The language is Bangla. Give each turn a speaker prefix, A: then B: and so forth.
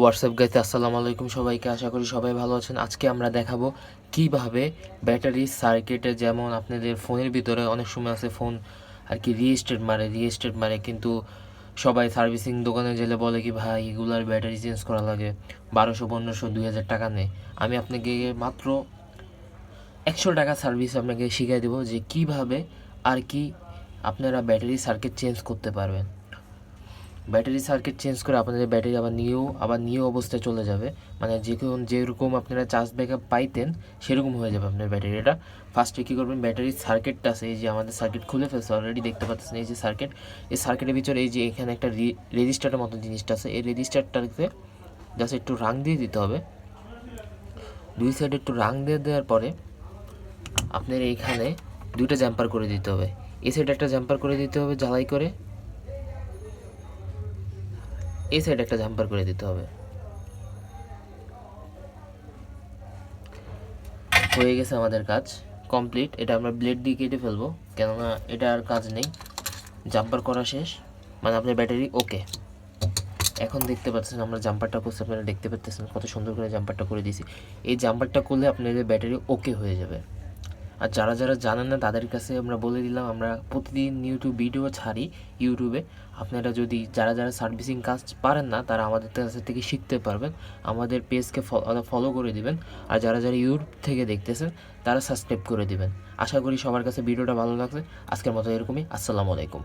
A: হোয়াটসঅ্যাপ গাইতে আসসালামু আলাইকুম সবাইকে, আশা করি সবাই ভালো আছেন। আজকে আমরা দেখাবো কিভাবে ব্যাটারি সার্কিটে, যেমন আপনাদের ফোনের ভিতরে অনেক সময় আছে ফোন আর কি রিস্টার্ট মারে কিন্তু সবাই সার্ভিসিং দোকানে গেলে বলে কি ভাই এগুলার ব্যাটারি চেঞ্জ করা লাগে 1200, 1500, 2000 টাকা নেয়। আমি আপনাকে মাত্র 100 টাকা সার্ভিস আপনাকে শিখিয়ে দেবো যে কিভাবে আর কি আপনারা ব্যাটারি সার্কিট চেঞ্জ করতে পারবেন। ব্যাটারি সার্কিট চেঞ্জ করে আপনাদের ব্যাটারি আবার নিউ অবস্থায় চলে যাবে, মানে যেরকম আপনারা চার্জ ব্যাকআপ পাইতেন সেরকম হয়ে যাবে আপনার ব্যাটারিটা। ফার্স্টে কী করবেন, ব্যাটারির সার্কিটটা আছে, এই যে আমাদের সার্কিট খুলে ফেলছে অলরেডি, দেখতে পাচ্ছেন এই যে সার্কিট। এই সার্কিটের ভিতরে এই যে এখানে একটা রেজিস্টারের মতো জিনিসটা আছে, এই রেজিস্টারটাকে জাস্ট একটু রাং দিয়ে দিতে হবে। দুই সাইডে একটু রাং দিয়ে দেওয়ার পরে আপনার এইখানে দুইটা জাম্পার করে দিতে হবে। এই সাইডে একটা জাম্পার করে দিতে হবে জ্বালাই করে, এই সাইডে একটা জাম্পার করে দিতে হবে। হয়ে গেছে আমাদের কাজ কমপ্লিট। এটা আমরা ব্লেড দিয়ে কেটে ফেলবো, কেননা এটা আর কাজ নেই। জাম্পার করা শেষ, মানে আপনার ব্যাটারি ওকে। এখন দেখতে পাচ্ছেন আমরা জাম্পারটা করছি, আপনারা দেখতে পাচ্ছেন কত সুন্দর করে জাম্পারটা করে দিয়েছি। এই জাম্পারটা করলে আপনাদের ব্যাটারি ওকে হয়ে যাবে। আর যারা জানেন না তাদের কাছে আমরা বলে দিলাম, আমরা প্রতিদিন ভিডিও ছাড়ি ইউটিউবে। আপনারা যদি যারা সার্ভিসিং কাজ পারেন না তারা আমাদের কাছে থেকে শিখতে পারবেন। আমাদের পেজকে ফলো করে দিবেন, আর যারা ইউটিউব থেকে দেখতেছেন তারা সাবস্ক্রাইব করে দিবেন। আশা করি সবার কাছে ভিডিওটা ভালো লাগছে। আজকের মতো এরকমই। আসসালামু আলাইকুম।